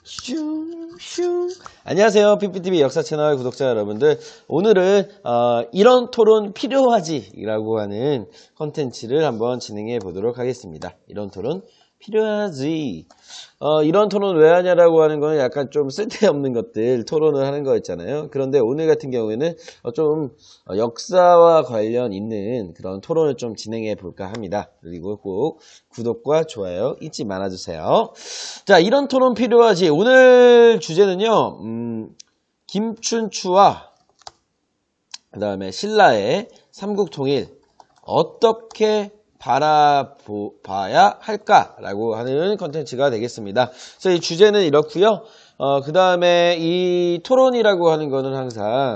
슝슝. 안녕하세요. PPTV 역사 채널 구독자 여러분들. 오늘은 이런 토론 필요하지 라고 하는 컨텐츠를 한번 진행해 보도록 하겠습니다. 이런 토론 필요하지. 이런 토론 왜 하냐라고 하는 거는 약간 좀 쓸데없는 것들 토론을 하는 거였잖아요. 그런데 오늘 같은 경우에는 좀 역사와 관련 있는 그런 토론을 좀 진행해 볼까 합니다. 그리고 꼭 구독과 좋아요 잊지 말아주세요. 자, 이런 토론 필요하지. 오늘 주제는요, 김춘추와 그 다음에 신라의 삼국통일 어떻게 바라봐야 할까라고 하는 컨텐츠가 되겠습니다. 그래서 이 주제는 이렇고요. 그 다음에 이 토론이라고 하는 거는 항상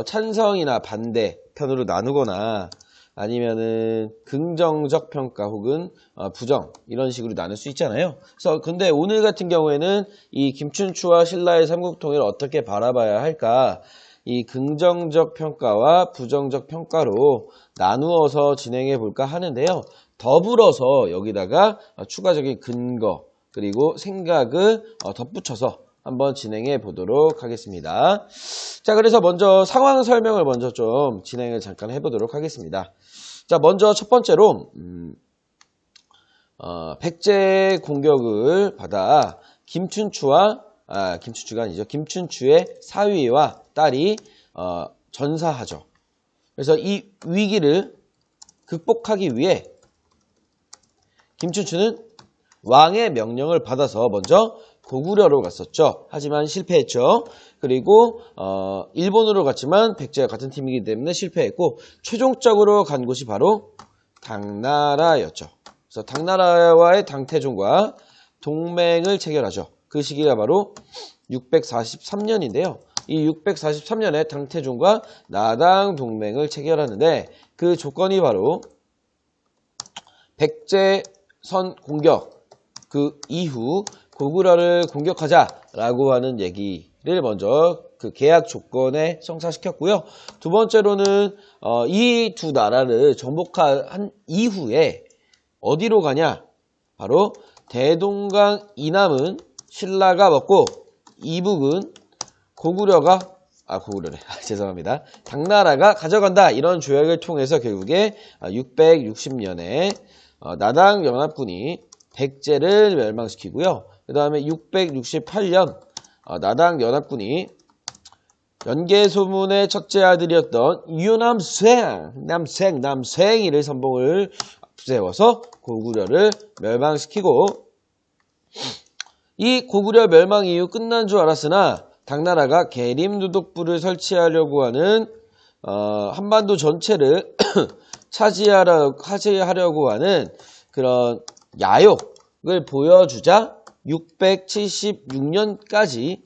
찬성이나 반대 편으로 나누거나 아니면은 긍정적 평가 혹은 부정 이런 식으로 나눌 수 있잖아요. 그래서 근데 오늘 같은 경우에는 이 김춘추와 신라의 삼국통일을 어떻게 바라봐야 할까? 이 긍정적 평가와 부정적 평가로 나누어서 진행해 볼까 하는데요. 더불어서 여기다가 추가적인 근거 그리고 생각을 덧붙여서 한번 진행해 보도록 하겠습니다. 자, 그래서 먼저 상황 설명을 먼저 좀 진행을 잠깐 해보도록 하겠습니다. 자, 먼저 첫 번째로 백제 공격을 받아 김춘추가 아니죠. 김춘추의 사위와 딸이 전사하죠. 그래서 이 위기를 극복하기 위해 김춘추는 왕의 명령을 받아서 먼저 고구려로 갔었죠. 하지만 실패했죠. 그리고 일본으로 갔지만 백제와 같은 팀이기 때문에 실패했고 최종적으로 간 곳이 바로 당나라였죠. 그래서 당나라와의 당태종과 동맹을 체결하죠. 그 시기가 바로 643년인데요. 이 643년에 당태종과 나당 동맹을 체결하는데 그 조건이 바로 백제선 공격 그 이후 고구려를 공격하자라고 하는 얘기를 먼저 그 계약 조건에 성사시켰고요. 두 번째로는 이 두 나라를 정복한 이후에 어디로 가냐? 바로 대동강 이남은 신라가 먹고 이북은 죄송합니다. 당나라가 가져간다. 이런 조약을 통해서 결국에 660년에 나당 연합군이 백제를 멸망시키고요. 그 다음에 668년 나당 연합군이 연개소문의 첫째 아들이었던 남생이를 선봉을 앞세워서 고구려를 멸망시키고 이 고구려 멸망 이후 끝난 줄 알았으나 당나라가 계림누독부를 설치하려고 하는 한반도 전체를 차지하려고 하는 그런 야욕을 보여주자 676년까지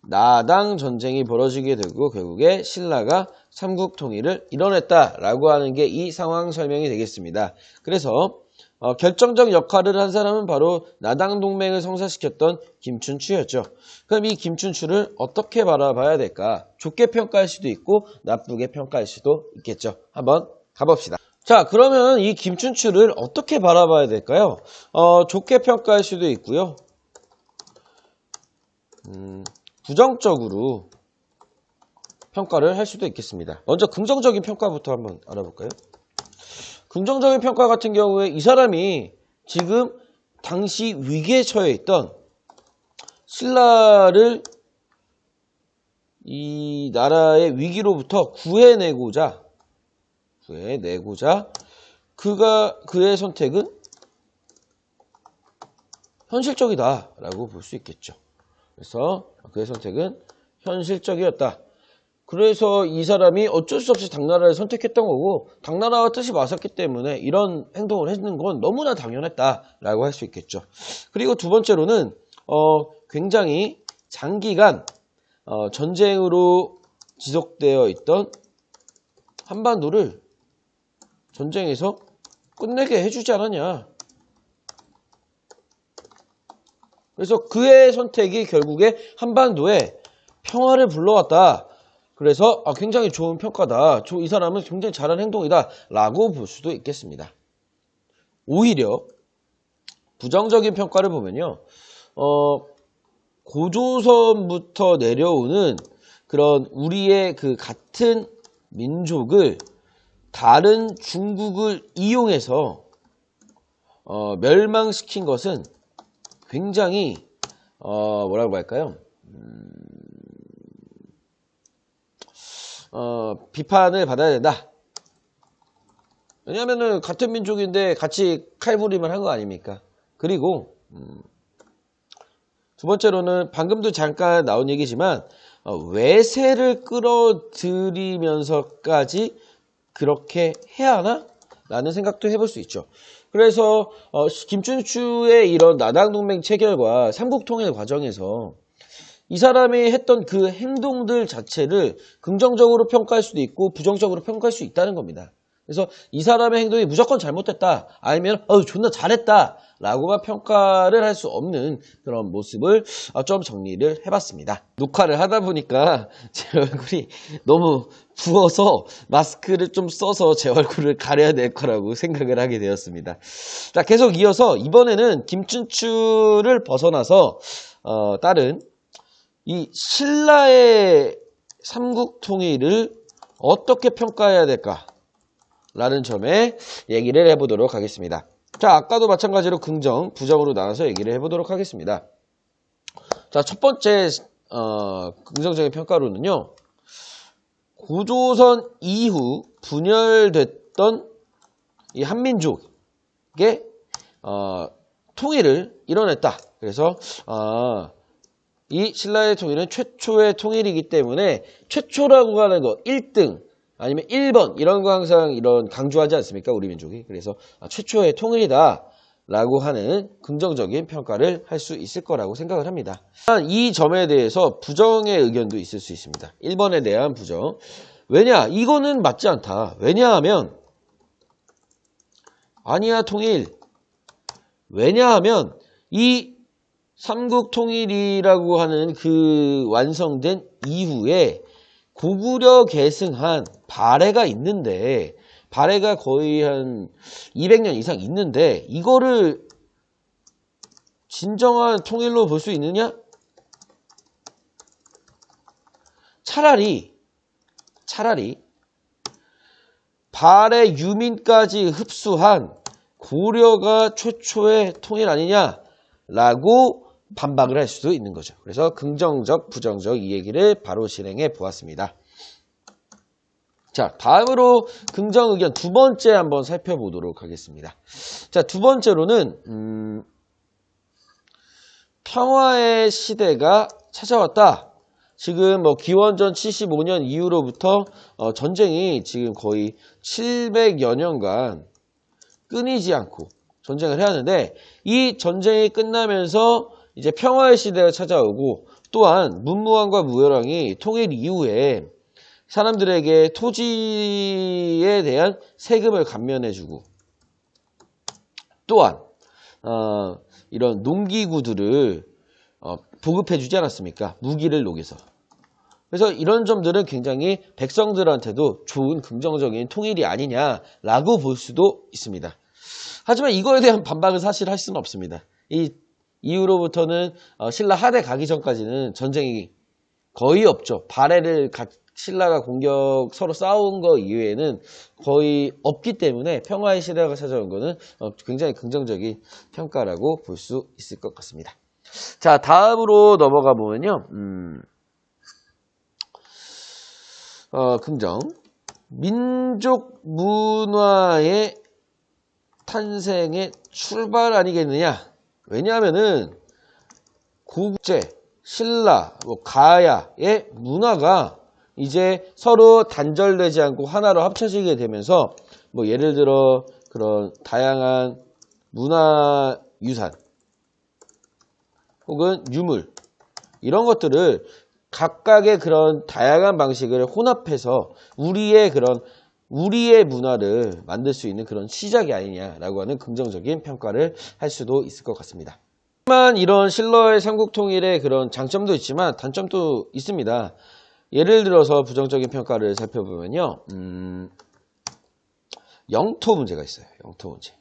나당 전쟁이 벌어지게 되고 결국에 신라가 삼국통일을 이뤄냈다라고 하는 게 이 상황 설명이 되겠습니다. 그래서 결정적 역할을 한 사람은 바로 나당 동맹을 성사시켰던 김춘추였죠. 그럼 이 김춘추를 어떻게 바라봐야 될까? 좋게 평가할 수도 있고 나쁘게 평가할 수도 있겠죠. 한번 가봅시다. 자, 그러면 이 김춘추를 어떻게 바라봐야 될까요? 좋게 평가할 수도 있고요. 부정적으로 평가를 할 수도 있겠습니다. 먼저 긍정적인 평가부터 한번 알아볼까요? 긍정적인 평가 같은 경우에 이 사람이 지금 당시 위기에 처해 있던 신라를 이 나라의 위기로부터 구해내고자 그의 선택은 현실적이다라고 볼 수 있겠죠. 그래서 그의 선택은 현실적이었다. 그래서 이 사람이 어쩔 수 없이 당나라를 선택했던 거고 당나라와 뜻이 맞았기 때문에 이런 행동을 했는 건 너무나 당연했다라고 할 수 있겠죠. 그리고 두 번째로는 굉장히 장기간 전쟁으로 지속되어 있던 한반도를 전쟁에서 끝내게 해주지 않았냐. 그래서 그의 선택이 결국에 한반도에 평화를 불러왔다. 그래서 굉장히 좋은 평가다. 이 사람은 굉장히 잘한 행동이다. 라고 볼 수도 있겠습니다. 오히려 부정적인 평가를 보면요. 고조선부터 내려오는 그런 우리의 그 같은 민족을 다른 중국을 이용해서 멸망시킨 것은 굉장히 뭐라고 할까요? 비판을 받아야 된다. 왜냐하면은 같은 민족인데 같이 칼부림을 한 거 아닙니까? 그리고 두 번째로는 방금도 잠깐 나온 얘기지만 외세를 끌어들이면서까지 그렇게 해야 하나? 라는 생각도 해볼 수 있죠. 그래서 김춘추의 이런 나당동맹 체결과 삼국통일 과정에서 이 사람이 했던 그 행동들 자체를 긍정적으로 평가할 수도 있고 부정적으로 평가할 수 있다는 겁니다. 그래서 이 사람의 행동이 무조건 잘못됐다, 아니면 존나 잘했다 라고만 평가를 할 수 없는 그런 모습을 좀 정리를 해봤습니다. 녹화를 하다 보니까 제 얼굴이 너무 부어서 마스크를 좀 써서 제 얼굴을 가려야 될 거라고 생각을 하게 되었습니다. 자, 계속 이어서 이번에는 김춘추를 벗어나서 다른 이 신라의 삼국통일을 어떻게 평가해야 될까 라는 점에 얘기를 해보도록 하겠습니다. 자, 아까도 마찬가지로 긍정, 부정으로 나눠서 얘기를 해보도록 하겠습니다. 자, 첫 번째 긍정적인 평가로는요, 고조선 이후 분열됐던 이 한민족의 통일을 이뤄냈다. 그래서 이 신라의 통일은 최초의 통일이기 때문에 최초라고 하는 거 1등 아니면 1번 이런 거 항상 이런 강조하지 않습니까? 우리 민족이. 그래서 최초의 통일이다 라고 하는 긍정적인 평가를 할 수 있을 거라고 생각을 합니다. 이 점에 대해서 부정의 의견도 있을 수 있습니다. 1번에 대한 부정. 왜냐? 이거는 맞지 않다. 왜냐하면 아니야 통일. 왜냐하면 이 삼국통일이라고 하는 그 완성된 이후에 고구려 계승한 발해가 있는데, 발해가 거의 한 200년 이상 있는데 이거를 진정한 통일로 볼 수 있느냐? 차라리 발해 유민까지 흡수한 고려가 최초의 통일 아니냐라고 반박을 할 수도 있는 거죠. 그래서 긍정적, 부정적 이 얘기를 바로 진행해 보았습니다. 자, 다음으로 긍정 의견 두 번째 한번 살펴보도록 하겠습니다. 자, 두 번째로는 평화의 시대가 찾아왔다. 지금 기원전 75년 이후로부터 전쟁이 지금 거의 700여 년간 끊이지 않고 전쟁을 해야 하는데, 이 전쟁이 끝나면서 이제 평화의 시대가 찾아오고, 또한 문무왕과 무열왕이 통일 이후에 사람들에게 토지에 대한 세금을 감면해주고, 또한 이런 농기구들을 보급해주지 않았습니까? 무기를 녹여서. 그래서 이런 점들은 굉장히 백성들한테도 좋은 긍정적인 통일이 아니냐라고 볼 수도 있습니다. 하지만 이거에 대한 반박은 사실 할 수는 없습니다. 이 이후로부터는 신라 하대 가기 전까지는 전쟁이 거의 없죠. 발해를 신라가 공격 서로 싸운 거 이외에는 거의 없기 때문에 평화의 시대가 찾아온 거는 굉장히 긍정적인 평가라고 볼 수 있을 것 같습니다. 자, 다음으로 넘어가 보면요. 긍정. 민족 문화의 탄생의 출발 아니겠느냐. 왜냐하면은 고국제, 신라, 가야의 문화가 이제 서로 단절되지 않고 하나로 합쳐지게 되면서 예를 들어 그런 다양한 문화유산 혹은 유물 이런 것들을 각각의 그런 다양한 방식을 혼합해서 우리의 문화를 만들 수 있는 그런 시작이 아니냐라고 하는 긍정적인 평가를 할 수도 있을 것 같습니다. 하지만 이런 신라의 삼국통일의 그런 장점도 있지만 단점도 있습니다. 예를 들어서 부정적인 평가를 살펴보면요. 영토 문제가 있어요. 영토 문제.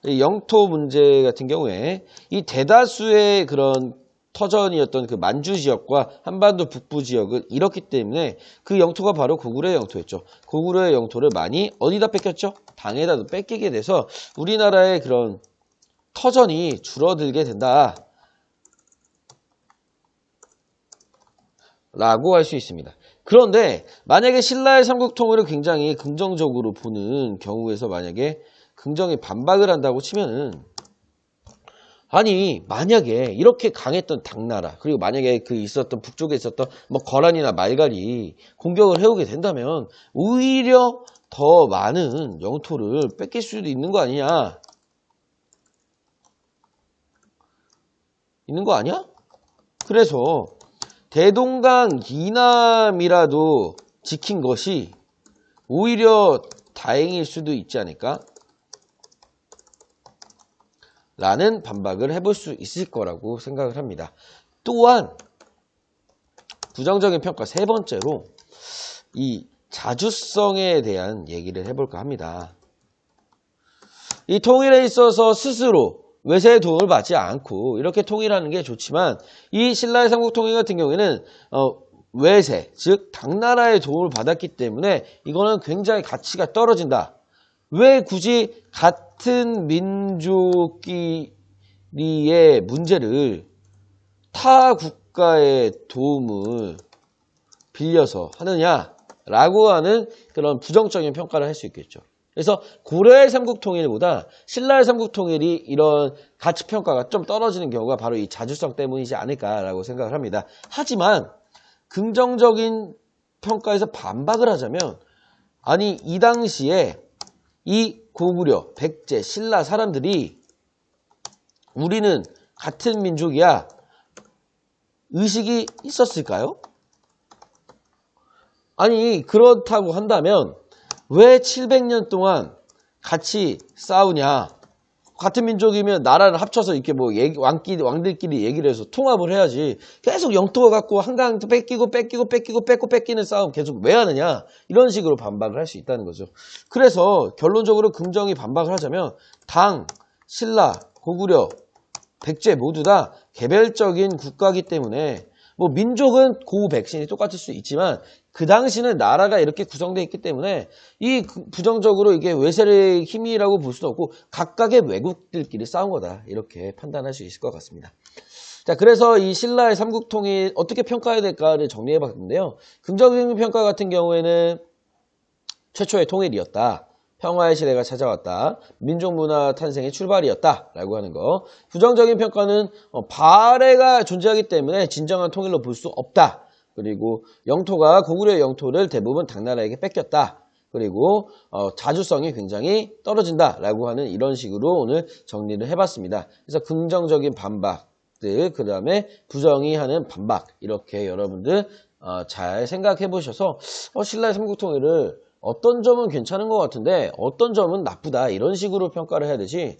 이 영토 문제 같은 경우에 이 대다수의 그런 터전이었던 그 만주 지역과 한반도 북부 지역은 잃었기 때문에 그 영토가 바로 고구려의 영토였죠. 고구려의 영토를 많이 어디다 뺏겼죠? 당에다 뺏기게 돼서 우리나라의 그런 터전이 줄어들게 된다 라고 할 수 있습니다. 그런데 만약에 신라의 삼국통일을 굉장히 긍정적으로 보는 경우에서 만약에 긍정이 반박을 한다고 치면은, 아니 만약에 이렇게 강했던 당나라, 그리고 만약에 그 있었던 북쪽에 있었던 뭐 거란이나 말갈이 공격을 해오게 된다면 오히려 더 많은 영토를 뺏길 수도 있는 거 아니냐? 있는 거 아니야? 그래서 대동강 이남이라도 지킨 것이 오히려 다행일 수도 있지 않을까? 라는 반박을 해볼 수 있을 거라고 생각을 합니다. 또한 부정적인 평가 세 번째로 이 자주성에 대한 얘기를 해볼까 합니다. 이 통일에 있어서 스스로 외세의 도움을 받지 않고 이렇게 통일하는 게 좋지만, 이 신라의 삼국통일 같은 경우에는 외세, 즉 당나라의 도움을 받았기 때문에 이거는 굉장히 가치가 떨어진다. 왜 굳이 같은 민족끼리의 문제를 타 국가의 도움을 빌려서 하느냐라고 하는 그런 부정적인 평가를 할 수 있겠죠. 그래서 고려의 삼국통일보다 신라의 삼국통일이 이런 가치평가가 좀 떨어지는 경우가 바로 이 자주성 때문이지 않을까라고 생각을 합니다. 하지만 긍정적인 평가에서 반박을 하자면, 아니 이 당시에 이 고구려, 백제, 신라 사람들이 우리는 같은 민족이야 의식이 있었을까요? 아니 그렇다고 한다면 왜 700년 동안 같이 싸우냐? 같은 민족이면 나라를 합쳐서 이렇게 뭐 왕들끼리 얘기를 해서 통합을 해야지 계속 영토가 갖고 한강 뺏기는 싸움 계속 왜 하느냐? 이런 식으로 반박을 할 수 있다는 거죠. 그래서 결론적으로 긍정이 반박을 하자면 당, 신라, 고구려, 백제 모두 다 개별적인 국가이기 때문에 뭐 민족은 고우 백신이 똑같을 수 있지만 그 당시는 나라가 이렇게 구성되어 있기 때문에 이 부정적으로 이게 외세의 힘이라고 볼 수도 없고 각각의 외국들끼리 싸운 거다, 이렇게 판단할 수 있을 것 같습니다. 자, 그래서 이 신라의 삼국통일 어떻게 평가해야 될까를 정리해 봤는데요. 긍정적인 평가 같은 경우에는 최초의 통일이었다, 평화의 시대가 찾아왔다, 민족문화 탄생의 출발이었다 라고 하는 거. 부정적인 평가는 발해가 존재하기 때문에 진정한 통일로 볼 수 없다. 그리고 영토가 고구려의 영토를 대부분 당나라에게 뺏겼다. 그리고 자주성이 굉장히 떨어진다 라고 하는 이런 식으로 오늘 정리를 해봤습니다. 그래서 긍정적인 반박들, 그 다음에 부정이 하는 반박, 이렇게 여러분들 잘 생각해 보셔서 신라의 삼국통일을 어떤 점은 괜찮은 것 같은데 어떤 점은 나쁘다, 이런 식으로 평가를 해야 되지,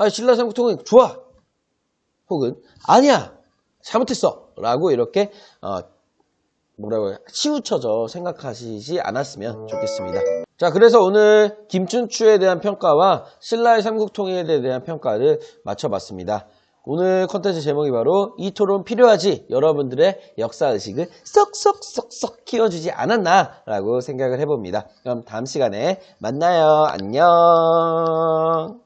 신라 삼국통일 좋아 혹은 아니야 잘못했어 라고 이렇게 치우쳐져 생각하시지 않았으면 좋겠습니다. 자, 그래서 오늘 김춘추에 대한 평가와 신라의 삼국통일에 대한 평가를 맞춰봤습니다. 오늘 컨텐츠 제목이 바로 이 토론 필요하지? 여러분들의 역사의식을 쏙쏙쏙쏙 키워주지 않았나? 라고 생각을 해봅니다. 그럼 다음 시간에 만나요. 안녕.